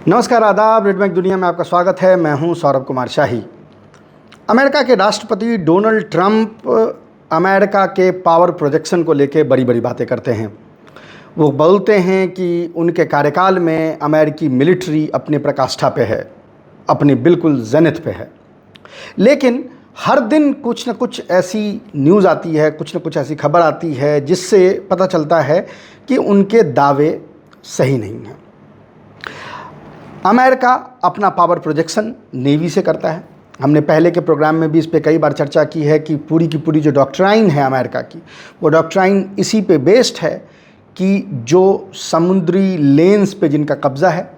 नमस्कार, आदाब। रेडमैक दुनिया में आपका स्वागत है। मैं हूं सौरभ कुमार शाही। अमेरिका के राष्ट्रपति डोनाल्ड ट्रंप अमेरिका के पावर प्रोजेक्शन को लेकर बड़ी बड़ी बातें करते हैं। वो बोलते हैं कि उनके कार्यकाल में अमेरिकी मिलिट्री अपनी पराकाष्ठा पे है, अपनी बिल्कुल जेनिथ पे है। लेकिन हर दिन कुछ न कुछ ऐसी न्यूज़ आती है, कुछ न कुछ ऐसी खबर आती है जिससे पता चलता है कि उनके दावे सही नहीं हैं। अमेरिका अपना पावर प्रोजेक्शन नेवी से करता है। हमने पहले के प्रोग्राम में भी इस पे कई बार चर्चा की है कि पूरी की पूरी जो डॉक्ट्राइन है अमेरिका की, वो डॉक्ट्राइन इसी पे बेस्ड है कि जो समुद्री लेन्स पे जिनका कब्ज़ा है,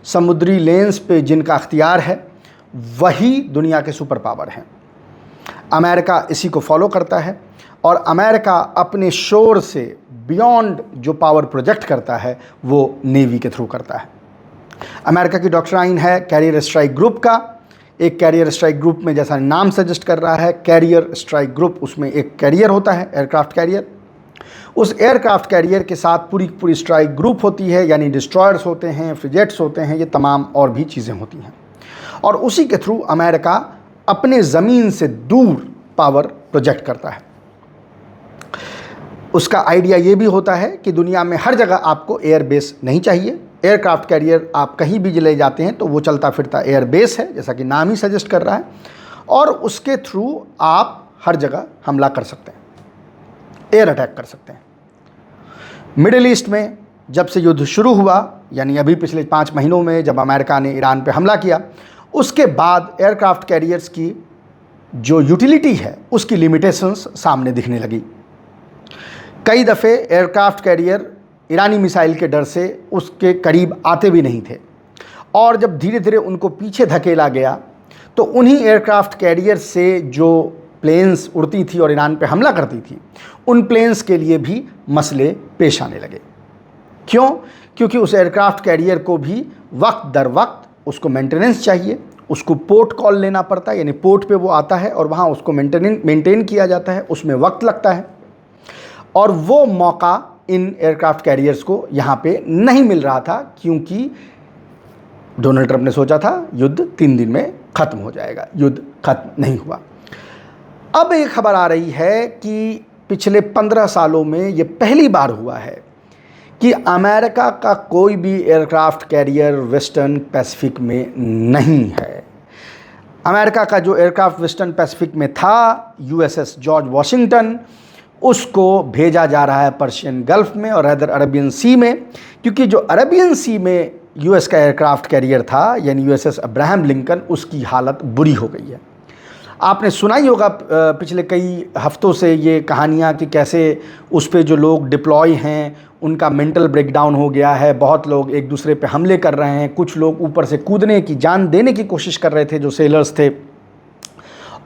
समुद्री लेन्स पे जिनका अख्तियार है, वही दुनिया के सुपर पावर हैं। अमेरिका इसी को फॉलो करता है और अमेरिका अपने शोर से बियॉन्ड जो पावर प्रोजेक्ट करता है वो नेवी के थ्रू करता है। अमेरिका की डॉक्ट्राइन है कैरियर स्ट्राइक ग्रुप का। एक कैरियर स्ट्राइक ग्रुप में, जैसा नाम सजेस्ट कर रहा है, कैरियर स्ट्राइक ग्रुप, उसमें एक कैरियर होता है, एयरक्राफ्ट कैरियर। उस एयरक्राफ्ट कैरियर के साथ पूरी पूरी स्ट्राइक ग्रुप होती है, यानी डिस्ट्रॉयर्स होते हैं, फ्रिगेट्स होते हैं, ये तमाम और भी चीज़ें होती हैं। और उसी के थ्रू अमेरिका अपने ज़मीन से दूर पावर प्रोजेक्ट करता है। उसका आइडिया ये भी होता है कि दुनिया में हर जगह आपको एयर बेस नहीं चाहिए। एयरक्राफ्ट कैरियर आप कहीं भी ले जाते हैं तो वो चलता फिरता एयर बेस है, जैसा कि नाम ही सजेस्ट कर रहा है, और उसके थ्रू आप हर जगह हमला कर सकते हैं, एयर अटैक कर सकते हैं। मिडिल ईस्ट में जब से युद्ध शुरू हुआ, यानी अभी पिछले 5 महीनों में जब अमेरिका ने ईरान पे हमला किया, उसके बाद एयरक्राफ्ट कैरियर्स की जो यूटिलिटी है उसकी लिमिटेशंस सामने दिखने लगी। कई दफ़े एयरक्राफ्ट कैरियर ईरानी मिसाइल के डर से उसके करीब आते भी नहीं थे, और जब धीरे धीरे उनको पीछे धकेला गया तो उन्हीं एयरक्राफ्ट कैरियर से जो प्लेन्स उड़ती थी और ईरान पे हमला करती थी, उन प्लेन्स के लिए भी मसले पेश आने लगे। क्यों? क्योंकि उस एयरक्राफ्ट कैरियर को भी वक्त दर वक्त उसको मेंटेनेंस चाहिए, उसको पोर्ट कॉल लेना पड़ता है, यानी पोर्ट पे वो आता है और वहाँ उसको मेंटेन किया जाता है, उसमें वक्त लगता है। और वो मौका इन एयरक्राफ्ट कैरियर्स को यहाँ पे नहीं मिल रहा था, क्योंकि डोनाल्ड ट्रंप ने सोचा था युद्ध 3 दिन में ख़त्म हो जाएगा। युद्ध ख़त्म नहीं हुआ। अब एक खबर आ रही है कि पिछले 15 सालों में ये पहली बार हुआ है कि अमेरिका का कोई भी एयरक्राफ्ट कैरियर वेस्टर्न पैसिफिक में नहीं है। अमेरिका का जो एयरक्राफ्ट वेस्टर्न पैसिफिक में था, USS जॉर्ज वॉशिंगटन, उसको भेजा जा रहा है पर्शियन गल्फ में और अदर अरबियन सी में, क्योंकि जो अरबियन सी में US का एयरक्राफ्ट कैरियर था, यानी USS अब्राहम लिंकन, उसकी हालत बुरी हो गई है। आपने सुना ही होगा पिछले कई हफ्तों से ये कहानियाँ कि कैसे उस पे जो लोग डिप्लॉय हैं उनका मेंटल ब्रेकडाउन हो गया है। बहुत लोग एक दूसरे पे हमले कर रहे हैं, कुछ लोग ऊपर से कूदने की, जान देने की कोशिश कर रहे थे जो सेलर्स थे,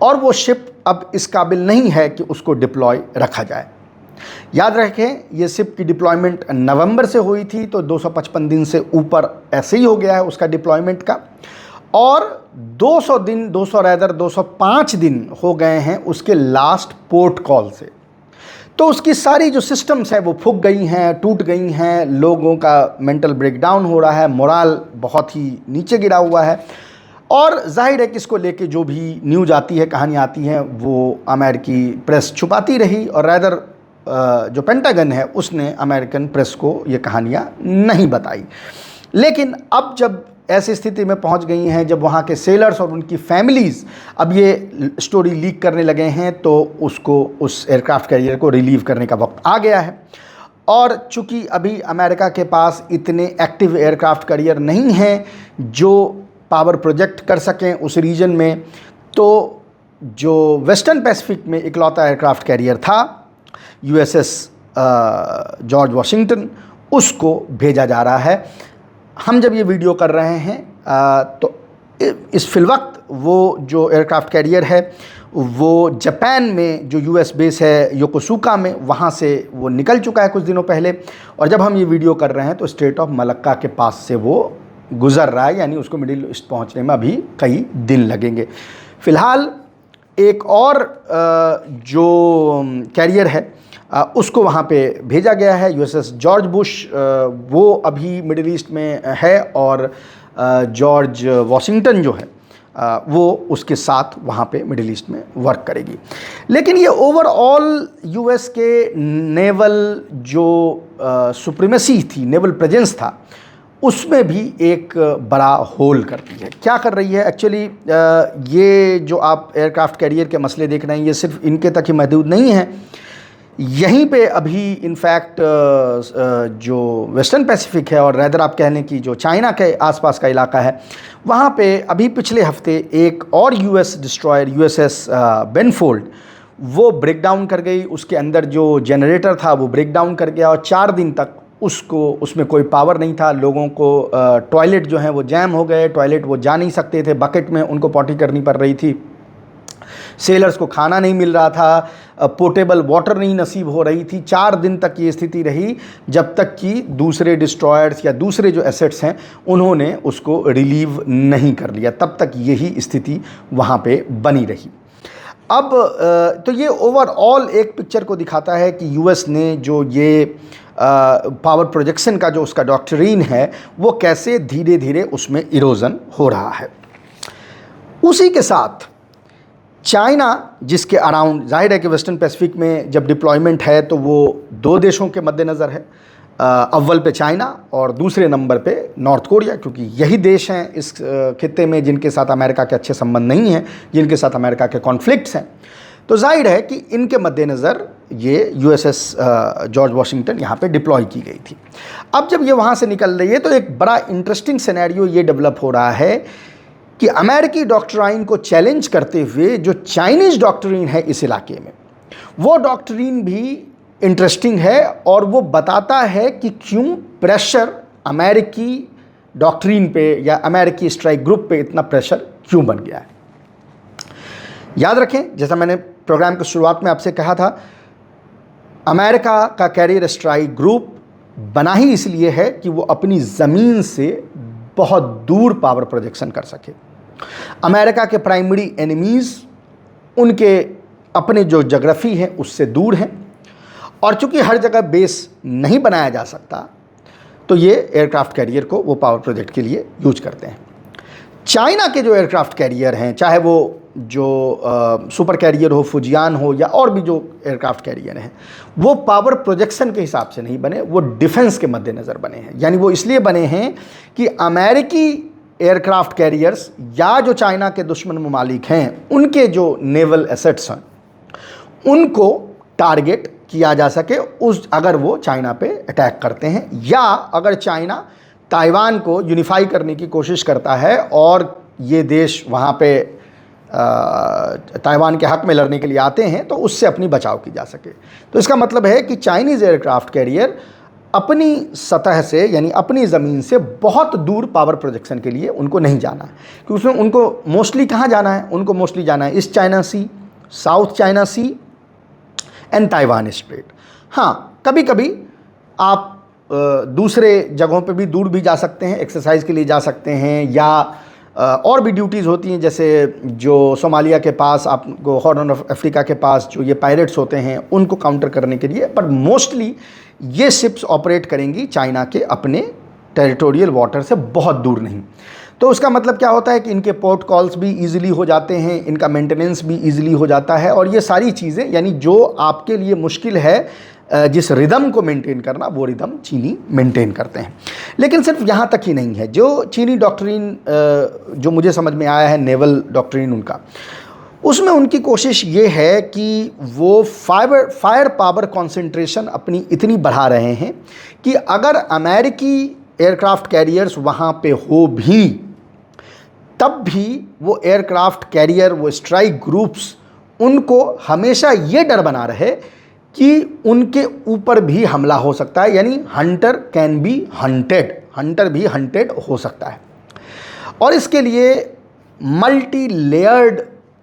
और वो शिप अब इस काबिल नहीं है कि उसको डिप्लॉय रखा जाए। याद रखें, ये शिप की डिप्लॉयमेंट नवंबर से हुई थी, तो 255 दिन से ऊपर ऐसे ही हो गया है उसका डिप्लॉयमेंट का, और 205 दिन हो गए हैं उसके लास्ट पोर्ट कॉल से। तो उसकी सारी जो सिस्टम्स हैं वो फूक गई हैं, टूट गई हैं, लोगों का मेंटल ब्रेकडाउन हो रहा है, मोराल बहुत ही नीचे गिरा हुआ है। और जाहिर है कि इसको लेके जो भी न्यूज़ आती है, कहानियाँ आती हैं, वो अमेरिकी प्रेस छुपाती रही, और रैदर जो पेंटागन है उसने अमेरिकन प्रेस को ये कहानियाँ नहीं बताई। लेकिन अब जब ऐसी स्थिति में पहुंच गई हैं, जब वहाँ के सेलर्स और उनकी फैमिलीज़ अब ये स्टोरी लीक करने लगे हैं, तो उसको, उस एयरक्राफ्ट कैरियर को रिलीव करने का वक्त आ गया है। और चूँकि अभी अमेरिका के पास इतने एक्टिव एयरक्राफ्ट कैरियर नहीं हैं जो पावर प्रोजेक्ट कर सकें उस रीजन में, तो जो वेस्टर्न पैसिफिक में इकलौता एयरक्राफ्ट कैरियर था, USS जॉर्ज वॉशिंगटन, उसको भेजा जा रहा है। हम जब ये वीडियो कर रहे हैं तो इस फिलवक्त वो जो एयरक्राफ्ट कैरियर है वो जापान में जो US बेस है योकोसुका में, वहाँ से वो निकल चुका है कुछ दिनों पहले, और जब हम ये वीडियो कर रहे हैं तो स्ट्रेट ऑफ मलक्का के पास से वो गुज़र रहा है, यानी उसको मिडिल ईस्ट पहुँचने में अभी कई दिन लगेंगे। फ़िलहाल एक और जो कैरियर है उसको वहाँ पे भेजा गया है, USS जॉर्ज बुश, वो अभी मिडिल ईस्ट में है और जॉर्ज वॉशिंगटन जो है वो उसके साथ वहाँ पे मिडिल ईस्ट में वर्क करेगी। लेकिन ये ओवरऑल यूएस के नेवल जो सुप्रीमेसी थी, नेवल प्रेजेंस था, उसमें भी एक बड़ा होल करती है। क्या कर रही है एक्चुअली, ये जो आप एयरक्राफ्ट कैरियर के मसले देख रहे हैं ये सिर्फ इनके तक ही महदूद नहीं है। यहीं पे अभी इनफैक्ट जो वेस्टर्न पैसिफिक है, और रैदर आप कह लें कि जो चाइना के आसपास का इलाका है, वहाँ पे अभी पिछले हफ्ते एक और यूएस डिस्ट्रॉयर यूएसएस बेनफोल्ड वो ब्रेक डाउन कर गई। उसके अंदर जो जनरेटर था वो ब्रेक डाउन कर गया और 4 दिन तक उसमें कोई पावर नहीं था। लोगों को टॉयलेट जो हैं वो जैम हो गए, टॉयलेट वो जा नहीं सकते थे, बकेट में उनको पॉटी करनी पड़ रही थी, सेलर्स को खाना नहीं मिल रहा था, पोर्टेबल वाटर नहीं नसीब हो रही थी। 4 दिन तक ये स्थिति रही, जब तक कि दूसरे डिस्ट्रॉयर्स या दूसरे जो एसेट्स हैं उन्होंने उसको रिलीव नहीं कर लिया। तब तक यही स्थिति वहाँ पे बनी रही। अब तो ये ओवरऑल एक पिक्चर को दिखाता है कि यूएस ने जो ये पावर प्रोजेक्शन का जो उसका डॉक्ट्रिन है वो कैसे धीरे धीरे उसमें इरोजन हो रहा है। उसी के साथ चाइना, जिसके अराउंड जाहिर है कि वेस्टर्न पैसिफिक में जब डिप्लॉयमेंट है तो वो 2 देशों के मद्देनज़र है, अव्वल पे चाइना और दूसरे नंबर पे नॉर्थ कोरिया, क्योंकि यही देश हैं इस खित्ते में जिनके साथ अमेरिका के अच्छे संबंध नहीं हैं, जिनके साथ अमेरिका के कॉन्फ्लिक्ट्स हैं। तो जाहिर है कि इनके मद्देनज़र ये यूएसएस जॉर्ज वॉशिंगटन यहाँ पे डिप्लॉय की गई थी। अब जब ये वहाँ से निकल रही है तो एक बड़ा इंटरेस्टिंग सिनेरियो ये डेवलप हो रहा है कि अमेरिकी डॉक्ट्राइन को चैलेंज करते हुए जो चाइनीज़ डॉक्ट्रिन है इस इलाके में, वो डॉक्ट्रिन भी इंटरेस्टिंग है और वो बताता है कि क्यों प्रेशर अमेरिकी डॉक्ट्रिन पे या अमेरिकी स्ट्राइक ग्रुप पे इतना प्रेशर क्यों बन गया है। याद रखें, जैसा मैंने प्रोग्राम की शुरुआत में आपसे कहा था, अमेरिका का कैरियर स्ट्राइक ग्रुप बना ही इसलिए है कि वो अपनी ज़मीन से बहुत दूर पावर प्रोजेक्शन कर सके। अमेरिका के प्राइमरी एनिमीज़ उनके अपने जो जोग्राफी है उससे दूर हैं, और चूंकि हर जगह बेस नहीं बनाया जा सकता तो ये एयरक्राफ्ट कैरियर को वो पावर प्रोजेक्ट के लिए यूज करते हैं। चाइना के जो एयरक्राफ्ट कैरियर हैं, चाहे वो जो सुपर कैरियर हो, फुजियान हो, या और भी जो एयरक्राफ्ट कैरियर हैं, वो पावर प्रोजेक्शन के हिसाब से नहीं बने, वो डिफेंस के मद्देनज़र बने हैं। यानी वो इसलिए बने हैं कि अमेरिकी एयरक्राफ्ट कैरियर्स या जो चाइना के दुश्मन ममालिक हैं उनके जो नेवल एसेट्स हैं उनको टारगेट किया जा सके अगर वो चाइना पे अटैक करते हैं, या अगर चाइना ताइवान को यूनिफाई करने की कोशिश करता है और ये देश वहाँ पे ताइवान के हक़ में लड़ने के लिए आते हैं तो उससे अपनी बचाव की जा सके। तो इसका मतलब है कि चाइनीज़ एयरक्राफ्ट कैरियर अपनी सतह से, यानी अपनी ज़मीन से बहुत दूर पावर प्रोजेक्शन के लिए उनको नहीं जाना है, क्योंकि उसमें उनको मोस्टली कहाँ जाना है, उनको मोस्टली जाना है East China Sea, South China Sea and Taiwan Strait. हाँ, कभी कभी आप दूसरे जगहों पे भी दूर भी जा सकते हैं, एक्सरसाइज के लिए जा सकते हैं, या और भी ड्यूटीज़ होती हैं, जैसे जो सोमालिया के पास, आपको हॉर्न ऑफ अफ्रीका के पास जो ये पायरेट्स होते हैं उनको काउंटर करने के लिए। पर मोस्टली ये शिप्स ऑपरेट करेंगी चाइना के अपने टेरिटोरियल वाटर से बहुत दूर नहीं। तो उसका मतलब क्या होता है कि इनके पोर्ट कॉल्स भी ईजिली हो जाते हैं, इनका मेंटेनेंस भी ईजिली हो जाता है, और ये सारी चीज़ें, यानी जो आपके लिए मुश्किल है जिस रिदम को मेंटेन करना, वो रिदम चीनी मेंटेन करते हैं। लेकिन सिर्फ यहाँ तक ही नहीं है, जो चीनी डॉक्ट्रिन जो मुझे समझ में आया है, नेवल डॉक्ट्रिन उनका, उसमें उनकी कोशिश ये है कि वो फायर पावर कंसंट्रेशन अपनी इतनी बढ़ा रहे हैं कि अगर अमेरिकी एयरक्राफ्ट कैरियर्स वहाँ पे हो भी, तब भी वो एयरक्राफ्ट कैरियर, वो स्ट्राइक ग्रुप्स, उनको हमेशा ये डर बना रहे कि उनके ऊपर भी हमला हो सकता है, यानी hunter can be hunted, hunter भी हंटेड हो सकता है। और इसके लिए मल्टी लेयर्ड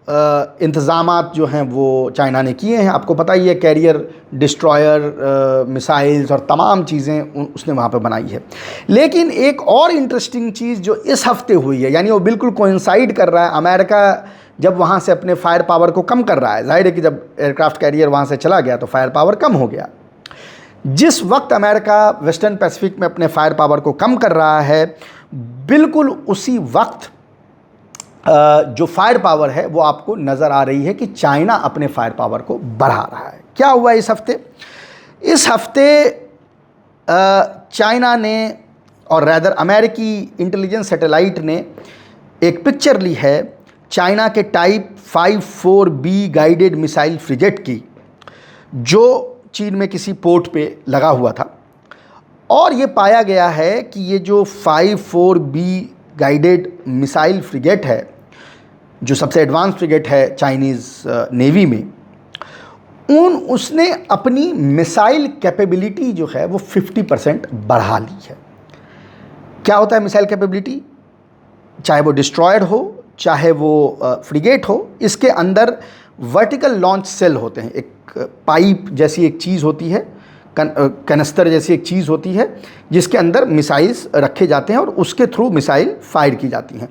इंतज़ामात जो हैं वो चाइना ने किए हैं। आपको पता ही है, कैरियर, डिस्ट्रॉयर, मिसाइल्स और तमाम चीज़ें उसने वहाँ पे बनाई है। लेकिन एक और इंटरेस्टिंग चीज़ जो इस हफ्ते हुई है, यानी वो बिल्कुल कोइंसाइड कर रहा है, अमेरिका जब वहाँ से अपने फायर पावर को कम कर रहा है, जाहिर है कि जब एयरक्राफ्ट कैरियर वहाँ से चला गया तो फायर पावर कम हो गया। जिस वक्त अमेरिका वेस्टर्न पैसिफिक में अपने फायर पावर को कम कर रहा है, बिल्कुल उसी वक्त जो फायर पावर है वो आपको नज़र आ रही है कि चाइना अपने फायर पावर को बढ़ा रहा है। क्या हुआ इस हफ्ते? इस हफ्ते चाइना ने और रैदर अमेरिकी इंटेलिजेंस सैटेलाइट ने एक पिक्चर ली है चाइना के type 54B guided missile frigate की, जो चीन में किसी पोर्ट पे लगा हुआ था। और ये पाया गया है कि ये जो 54B गाइडेड मिसाइल फ्रिगेट है, जो सबसे एडवांस फ्रिगेट है चाइनीज़ नेवी में, उसने अपनी मिसाइल कैपेबिलिटी जो है वो 50% बढ़ा ली है। क्या होता है मिसाइल कैपेबिलिटी? चाहे वो डिस्ट्रॉयर हो, चाहे वो फ्रिगेट हो, इसके अंदर वर्टिकल लॉन्च सेल होते हैं। एक पाइप जैसी एक चीज़ होती है, कैनिस्टर जैसी एक चीज़ होती है, जिसके अंदर मिसाइल्स रखे जाते हैं और उसके थ्रू मिसाइल फायर की जाती हैं।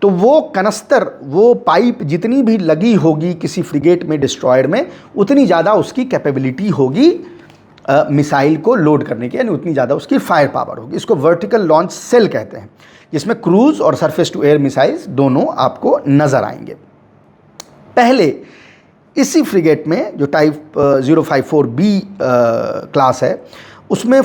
तो वो कनस्तर, वो पाइप जितनी भी लगी होगी किसी फ्रिगेट में, डिस्ट्रॉयर में, उतनी ज़्यादा उसकी कैपेबिलिटी होगी मिसाइल को लोड करने की, यानी उतनी ज़्यादा उसकी फायर पावर होगी। इसको वर्टिकल लॉन्च सेल कहते हैं, जिसमें क्रूज़ और सरफेस टू एयर मिसाइल्स दोनों आपको नज़र आएंगे। पहले इसी फ्रिगेट में जो टाइप 054B क्लास है, उसमें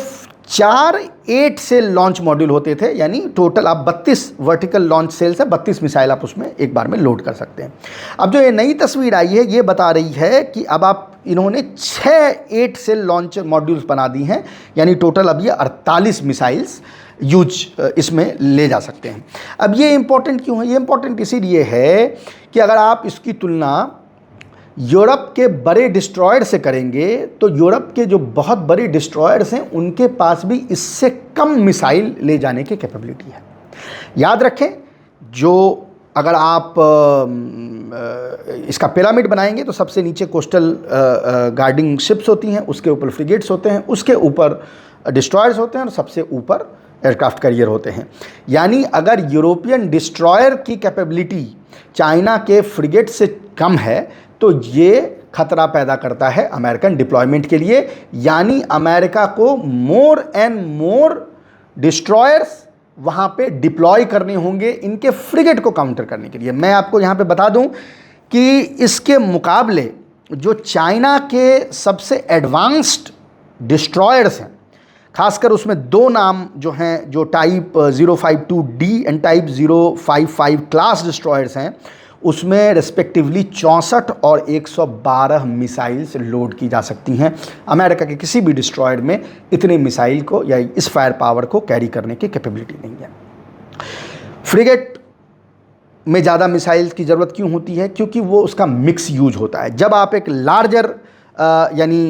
4 8 सेल लॉन्च मॉड्यूल होते थे, यानी टोटल आप 32 वर्टिकल लॉन्च सेल से 32 मिसाइल आप उसमें एक बार में लोड कर सकते हैं। अब जो ये नई तस्वीर आई है ये बता रही है कि अब इन्होंने 6 8 सेल लॉन्च मॉड्यूल्स बना दी हैं, यानी टोटल अब ये 48 मिसाइल्स यूज इसमें ले जा सकते हैं। अब ये इम्पोर्टेंट क्यों है? ये इम्पोर्टेंट इसीलिए है कि अगर आप इसकी तुलना यूरोप के बड़े डिस्ट्रॉयर से करेंगे तो यूरोप के जो बहुत बड़े डिस्ट्रॉयर्स हैं उनके पास भी इससे कम मिसाइल ले जाने की कैपेबिलिटी है। याद रखें, जो अगर आप इसका पिरामिड बनाएंगे तो सबसे नीचे कोस्टल गार्डिंग शिप्स होती हैं, उसके ऊपर फ्रिगेट्स होते हैं, उसके ऊपर डिस्ट्रॉयर्स होते हैं और सबसे ऊपर एयरक्राफ्ट कैरियर होते हैं। यानी अगर यूरोपियन डिस्ट्रॉयर की कैपेबिलिटी चाइना के फ्रिगेट से कम है तो ये खतरा पैदा करता है अमेरिकन डिप्लॉयमेंट के लिए, यानी अमेरिका को मोर एंड मोर डिस्ट्रॉयर्स वहाँ पे डिप्लॉय करने होंगे इनके फ्रिगेट को काउंटर करने के लिए। मैं आपको यहाँ पे बता दूँ कि इसके मुकाबले जो चाइना के सबसे एडवांस्ड डिस्ट्रॉयर्स हैं, खासकर उसमें 2 नाम जो हैं, जो type 052D and type 055 class destroyers हैं, उसमें रिस्पेक्टिवली 64 और 112 मिसाइल्स लोड की जा सकती हैं। अमेरिका के किसी भी डिस्ट्रॉयर में इतने मिसाइल को या इस फायर पावर को कैरी करने की कैपेबिलिटी नहीं है। फ्रिगेट में ज़्यादा मिसाइल्स की ज़रूरत क्यों होती है? क्योंकि वो उसका मिक्स यूज होता है। जब आप एक लार्जर यानी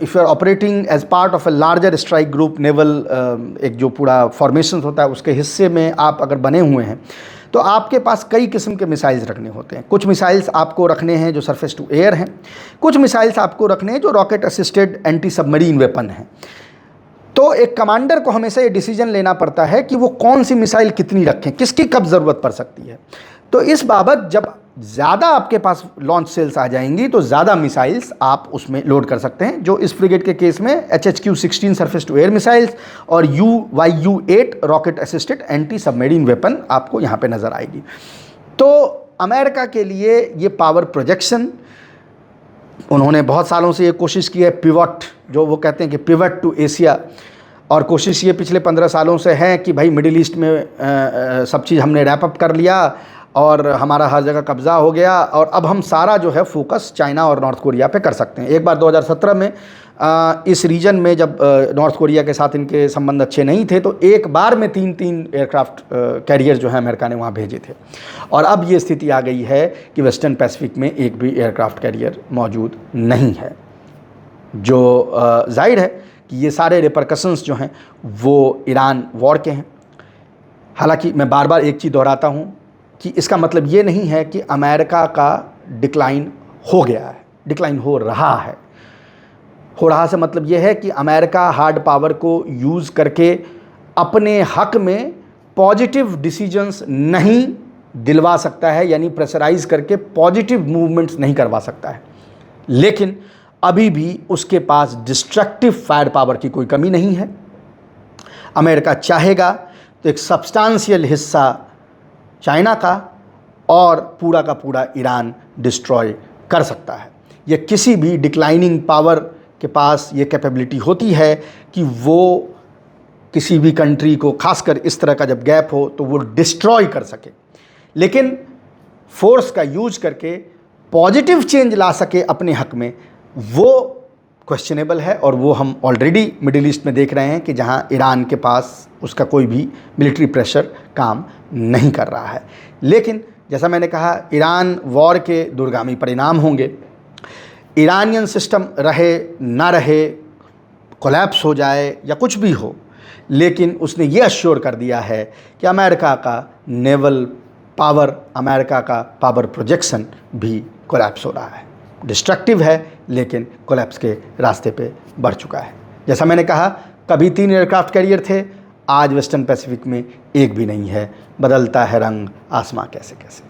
if you are operating as part of a larger strike group, naval एक जो पूरा फॉर्मेशन होता है उसके हिस्से में आप अगर बने हुए हैं तो आपके पास कई किस्म के मिसाइल्स रखने होते हैं। कुछ मिसाइल्स आपको रखने हैं जो सरफेस टू एयर हैं, कुछ मिसाइल्स आपको रखने हैं जो rocket assisted anti submarine weapon हैं। तो एक कमांडर को हमेशा ये डिसीजन लेना पड़ता है कि वो कौन सी मिसाइल कितनी रखें, किसकी कब ज़रूरत पड़ सकती है। तो इस बाबत जब ज़्यादा आपके पास लॉन्च सेल्स आ जाएंगी तो ज़्यादा मिसाइल्स आप उसमें लोड कर सकते हैं, जो इस फ्रिगेट के केस में HHQ-16 surface to air missiles और UYU-8 rocket assisted anti submarine weapon आपको यहाँ पे नज़र आएगी। तो अमेरिका के लिए ये पावर प्रोजेक्शन, उन्होंने बहुत सालों से ये कोशिश की है, पिवट, जो वो कहते हैं कि पिवट टू एशिया, और कोशिश ये पिछले 15 सालों से है कि भाई मिडिल ईस्ट में सब चीज़ हमने रैप अप कर लिया और हमारा हर जगह कब्ज़ा हो गया और अब हम सारा जो है फोकस चाइना और नॉर्थ कोरिया पे कर सकते हैं। एक बार 2017 में इस रीजन में जब नॉर्थ कोरिया के साथ इनके संबंध अच्छे नहीं थे तो एक बार में 3 एयरक्राफ्ट कैरियर जो है अमेरिका ने वहाँ भेजे थे, और अब ये स्थिति आ गई है कि वेस्टर्न पैसिफिक में एक भी एयरक्राफ्ट कैरियर मौजूद नहीं है, जो जाहिर है कि ये सारे रिपरकशंस जो हैं वो ईरान वॉर के हैं। हालांकि मैं बार बार एक चीज़ दोहराता हूँ कि इसका मतलब ये नहीं है कि अमेरिका का डिक्लाइन हो गया है, डिक्लाइन हो रहा है। हो रहा से मतलब ये है कि अमेरिका हार्ड पावर को यूज़ करके अपने हक में पॉजिटिव डिसीजंस नहीं दिलवा सकता है, यानी प्रेशराइज करके पॉजिटिव मूवमेंट्स नहीं करवा सकता है, लेकिन अभी भी उसके पास डिस्ट्रक्टिव फायर पावर की कोई कमी नहीं है। अमेरिका चाहेगा तो एक सब्सटेंशियल हिस्सा चाइना का और पूरा का पूरा ईरान डिस्ट्रॉय कर सकता है। ये किसी भी डिक्लाइनिंग पावर के पास ये कैपेबिलिटी होती है कि वो किसी भी कंट्री को, खासकर इस तरह का जब गैप हो, तो वो डिस्ट्रॉय कर सके, लेकिन फोर्स का यूज करके पॉजिटिव चेंज ला सके अपने हक में, वो क्वेश्चनेबल है। और वो हम ऑलरेडी मिडिल ईस्ट में देख रहे हैं कि जहां ईरान के पास उसका कोई भी मिलिट्री प्रेशर काम नहीं कर रहा है। लेकिन जैसा मैंने कहा, ईरान वॉर के दूरगामी परिणाम होंगे। ईरानियन सिस्टम रहे ना रहे, कोलैप्स हो जाए या कुछ भी हो, लेकिन उसने ये अश्योर कर दिया है कि अमेरिका का नेवल पावर, अमेरिका का पावर प्रोजेक्शन भी कोलैप्स हो रहा है। डिस्ट्रक्टिव है, लेकिन कोलैप्स के रास्ते पे बढ़ चुका है। जैसा मैंने कहा, कभी 3 एयरक्राफ्ट कैरियर थे, आज वेस्टर्न पैसिफिक में एक भी नहीं है। बदलता है रंग आसमां कैसे कैसे।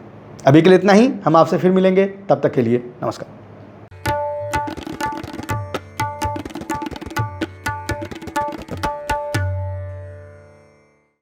अभी के लिए इतना ही, हम आपसे फिर मिलेंगे, तब तक के लिए नमस्कार।